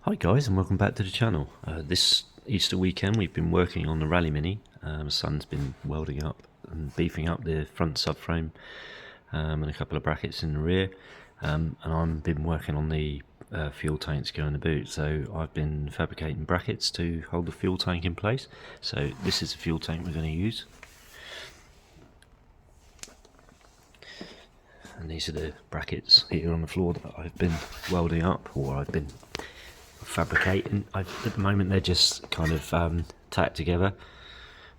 Hi guys, and welcome back to the channel. This Easter weekend we've been working on the Rally Mini. My son's been welding up and beefing up the front subframe and a couple of brackets in the rear, and I've been working on the fuel tanks going in the boot. So I've been fabricating brackets to hold the fuel tank in place. So this is the fuel tank we're going to use, and these are the brackets here on the floor that I've been welding up, or I've been fabricating. At the moment they're just kind of tacked together,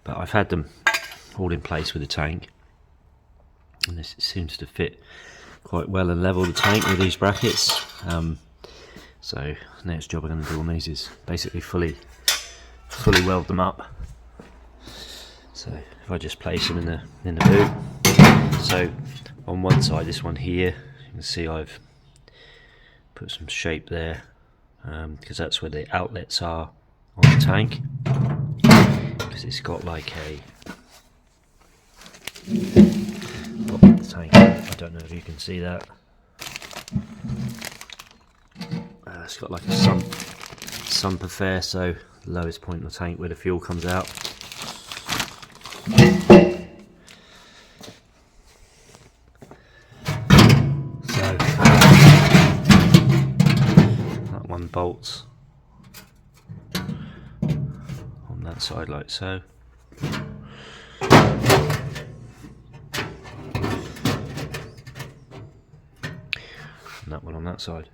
but I've had them all in place with the tank, and this seems to fit quite well and level the tank with these brackets. So next job I'm going to do on these is basically fully weld them up. So if I just place them in the boot, so on one side, this one here, you can see I've put some shape there, because that's where the outlets are on the tank, because it's got like a the tank, I don't know if you can see that, it's got like a sump affair, so the lowest point of the tank where the fuel comes out. So that one bolts on that side like so. And that one on that side.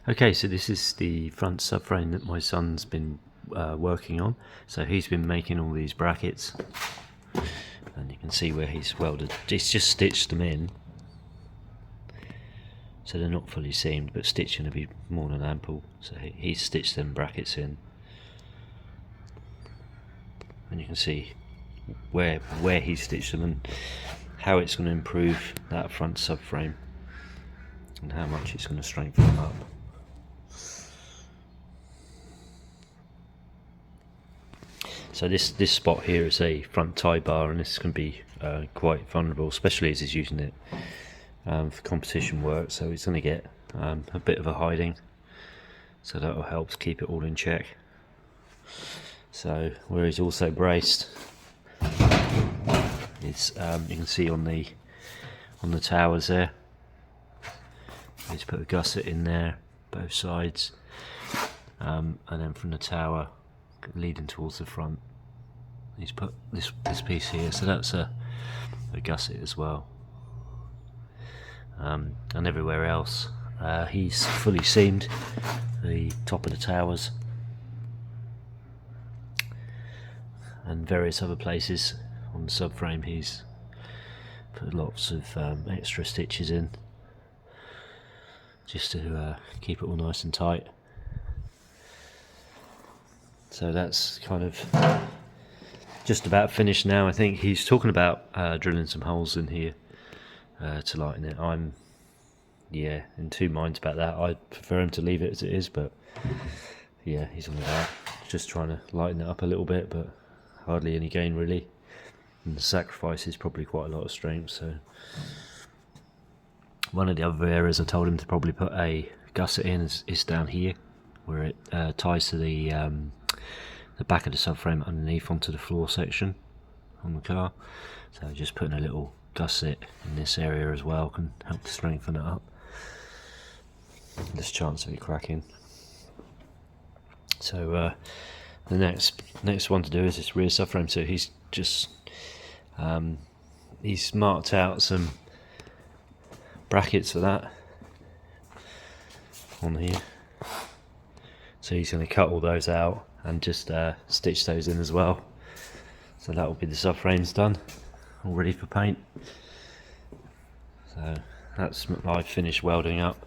Okay, so this is the front subframe that my son's been working on. So he's been making all these brackets, and you can see where he's welded. He's just stitched them in, so they're not fully seamed, but stitching will be more than ample. So he's stitched them brackets in, and you can see where he's stitched them and how it's going to improve that front subframe and how much it's going to strengthen them up. So this spot here is a front tie bar, and this can be quite vulnerable, especially as he's using it for competition work, so he's going to get a bit of a hiding, so that will help to keep it all in check. So where he's also braced is you can see on the towers there, he's put a gusset in there both sides, and then from the tower leading towards the front he's put this piece here, so that's a gusset as well. And everywhere else he's fully seamed the top of the towers and various other places on the subframe. He's put lots of extra stitches in just to keep it all nice and tight. So that's kind of just about finished now. I think he's talking about drilling some holes in here to lighten it. I'm in two minds about that. I prefer him to leave it as it is, but yeah, he's on that, just trying to lighten it up a little bit, but hardly any gain really, and the sacrifice is probably quite a lot of strength. So one of the other areas I told him to probably put a gusset in is down here, where it ties to the back of the subframe underneath onto the floor section on the car. So just putting a little gusset in this area as well can help to strengthen it up. Less chance of it cracking. So the next one to do is this rear subframe. So he's just he's marked out some brackets for that on here. So he's going to cut all those out and just stitch those in as well. So that will be the subframes done, all ready for paint. So that's I've finished welding up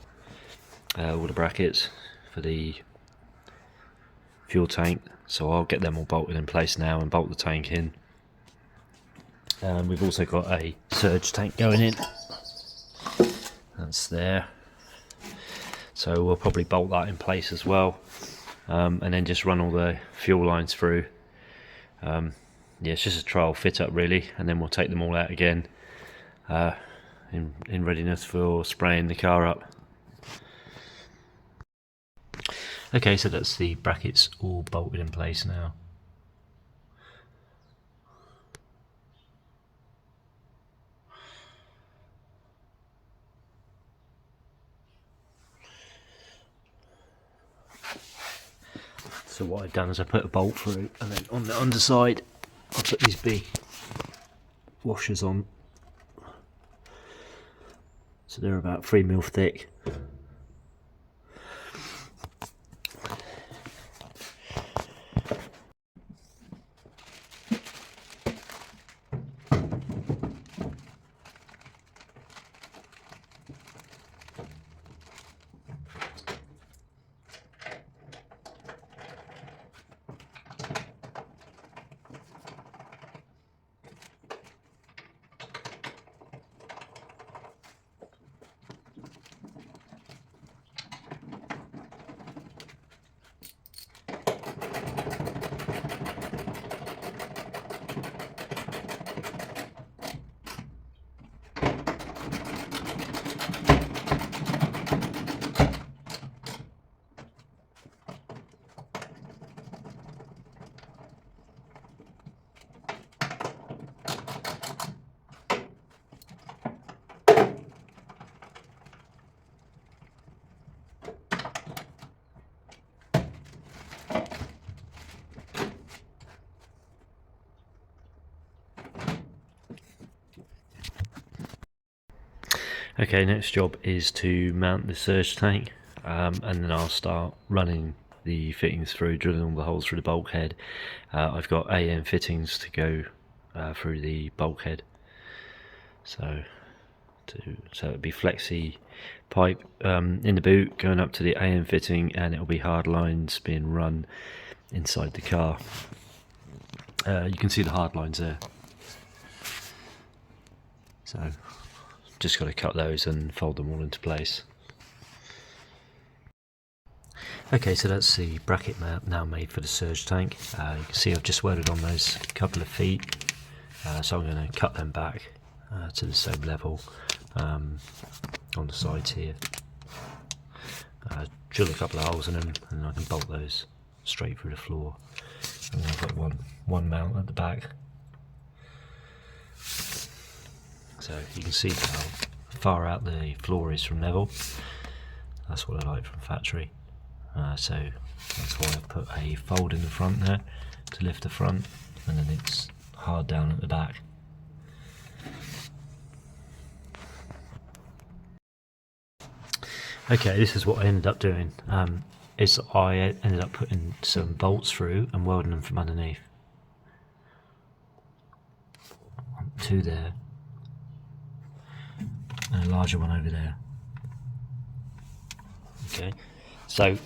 all the brackets for the fuel tank, so I'll get them all bolted in place now and bolt the tank in. We've also got a surge tank going in, that's there, so we'll probably bolt that in place as well, and then just run all the fuel lines through. Yeah, it's just a trial fit up really, and then we'll take them all out again in readiness for spraying the car up. Okay, so that's the brackets all bolted in place now. So what I've done is I put a bolt through, and then on the underside I put these big washers on. So they're about 3mm thick. Okay, next job is to mount the surge tank, and then I'll start running the fittings through, drilling all the holes through the bulkhead. I've got AM fittings to go through the bulkhead, so it'll be flexi pipe in the boot going up to the AM fitting, and it'll be hard lines being run inside the car. You can see the hard lines there, so just got to cut those and fold them all into place. Okay, so that's the bracket now made for the surge tank. You can see I've just welded on those couple of feet, so I'm going to cut them back to the same level on the sides here. Drill a couple of holes in them, and I can bolt those straight through the floor. And then I've got one mount at the back. So you can see how far out the floor is from level. That's what I like from factory. So that's why I've put a fold in the front there to lift the front, and then it's hard down at the back. Okay, this is what I ended up doing. Is I ended up putting some bolts through and welding them from underneath. Two there, and a larger one over there. Okay, so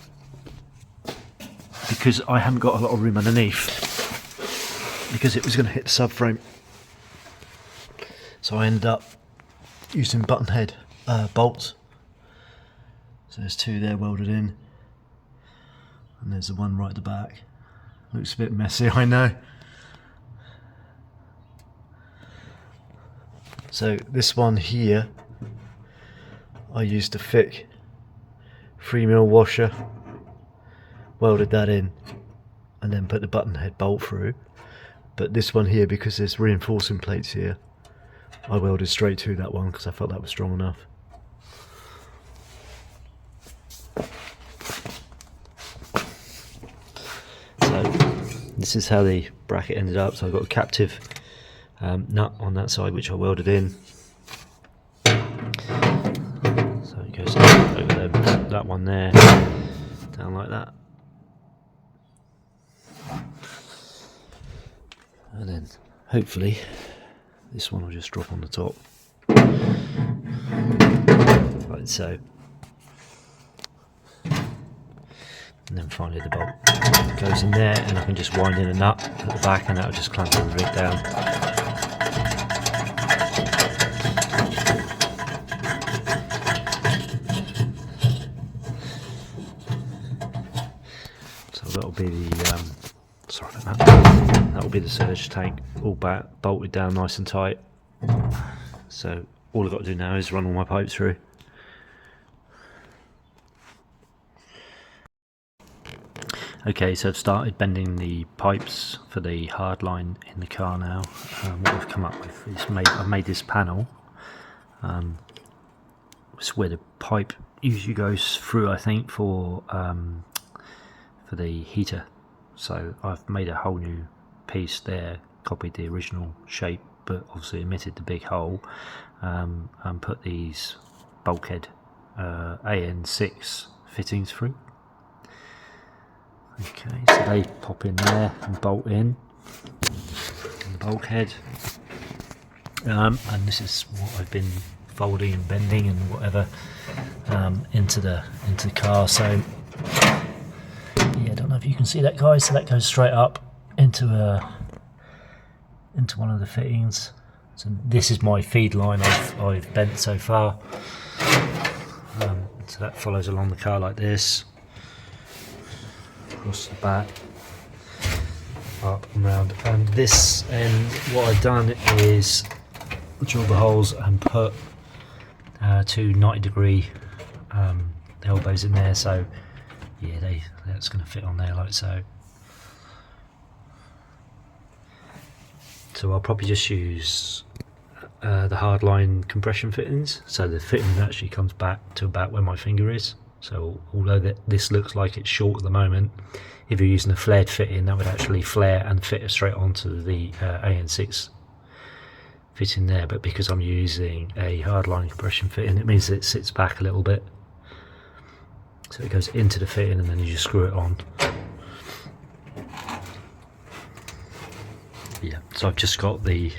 because I haven't got a lot of room underneath, because it was going to hit the subframe, so I ended up using button head bolts. So there's two there welded in, and there's the one right at the back. Looks a bit messy, I know. So this one here, I used a thick 3mm washer, welded that in, and then put the button head bolt through. But this one here, because there's reinforcing plates here, I welded straight to that one because I felt that was strong enough. So this is how the bracket ended up. So I've got a captive nut on that side which I welded in. So it goes over that one there, down like that. And then hopefully this one will just drop on the top, like so. And then finally the bolt goes in there, and I can just wind in a nut at the back, and that'll just clamp the rig down. So that'll be the sorry about that. That'll be the surge tank, all bolted down nice and tight. So all I've got to do now is run all my pipes through. Okay, so I've started bending the pipes for the hard line in the car now. What I've come up with is I've made this panel. It's where the pipe usually goes through, I think, for the heater. So I've made a whole new piece there, copied the original shape, but obviously omitted the big hole, and put these bulkhead AN6 fittings through. Okay, so they pop in there and bolt in the bulkhead, and this is what I've been folding and bending and whatever into the car. So yeah, I don't know if you can see that, guys. So that goes straight up into one of the fittings. So this is my feed line I've bent so far. So that follows along the car like this, across the back, up and round. And this end, what I've done is drill the holes and put two 90-degree elbows in there. So yeah, that's going to fit on there like so. So I'll probably just use the hardline compression fittings, so the fitting actually comes back to about where my finger is. So although this looks like it's short at the moment, if you're using a flared fitting, that would actually flare and fit straight onto the AN6 fitting there. But because I'm using a hardline compression fitting, it means that it sits back a little bit. So it goes into the fitting and then you just screw it on. Yeah, so I've just got the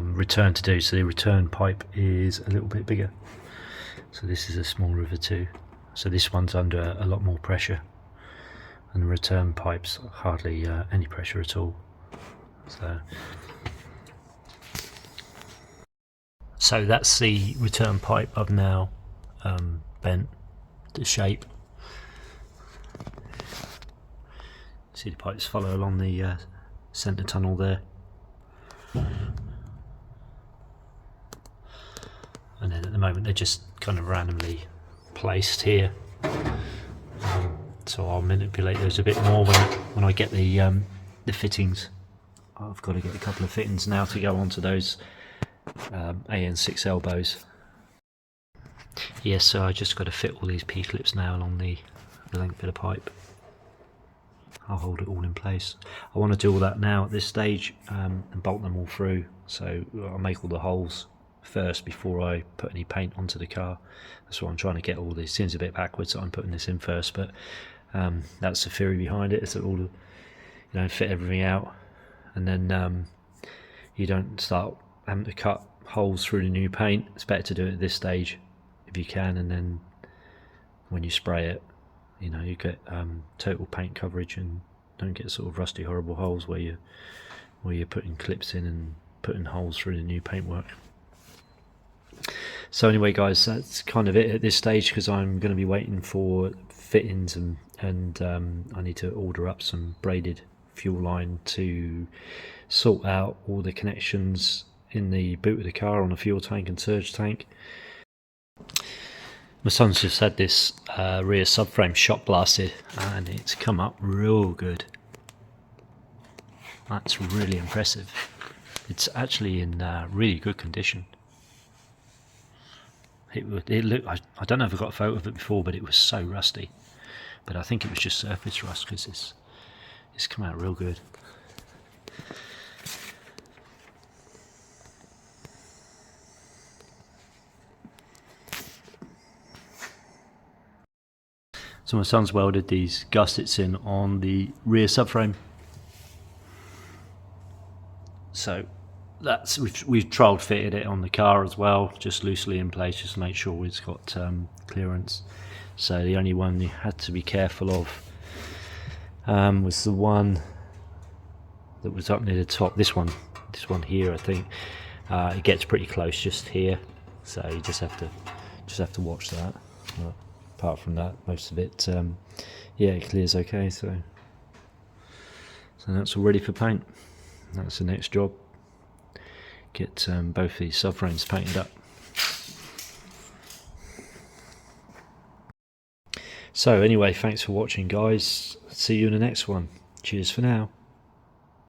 return to do. So the return pipe is a little bit bigger. So this is a smaller of the two. So this one's under a lot more pressure, and the return pipe's hardly any pressure at all. So that's the return pipe I've now bent to shape. See the pipes follow along the centre tunnel there. And then at the moment they're just kind of randomly placed here. So I'll manipulate those a bit more when I get the fittings. I've got to get a couple of fittings now to go onto those AN6 elbows. Yes, so I just got to fit all these P-clips now along the length of the pipe. I'll hold it all in place. I want to do all that now at this stage and bolt them all through. So I'll make all the holes first before I put any paint onto the car. That's why I'm trying to get all this. Seems a bit backwards that I'm putting this in first, but that's the theory behind it. Is that all, fit everything out, and then you don't start having to cut holes through the new paint. It's better to do it at this stage if you can, and then when you spray it, you get total paint coverage and don't get sort of rusty, horrible holes where you're putting clips in and putting holes through the new paintwork. So anyway, guys, that's kind of it at this stage, because I'm going to be waiting for fittings and I need to order up some braided fuel line to sort out all the connections in the boot of the car on the fuel tank and surge tank. My son's just had this rear subframe shot blasted and it's come up real good. That's really impressive. It's actually in really good condition. It looked, I don't know if I got a photo of it before, but it was so rusty. But I think it was just surface rust, because it's come out real good. So my son's welded these gussets in on the rear subframe. So that's we've trial fitted it on the car as well, just loosely in place, just to make sure it's got clearance. So the only one you had to be careful of was the one that was up near the top. This one here, I think. It gets pretty close just here, so you just have to watch that. But apart from that, most of it, yeah, it clears okay. So that's all ready for paint. That's the next job. Get both these subframes painted up. So anyway, thanks for watching, guys. See you in the next one. Cheers for now.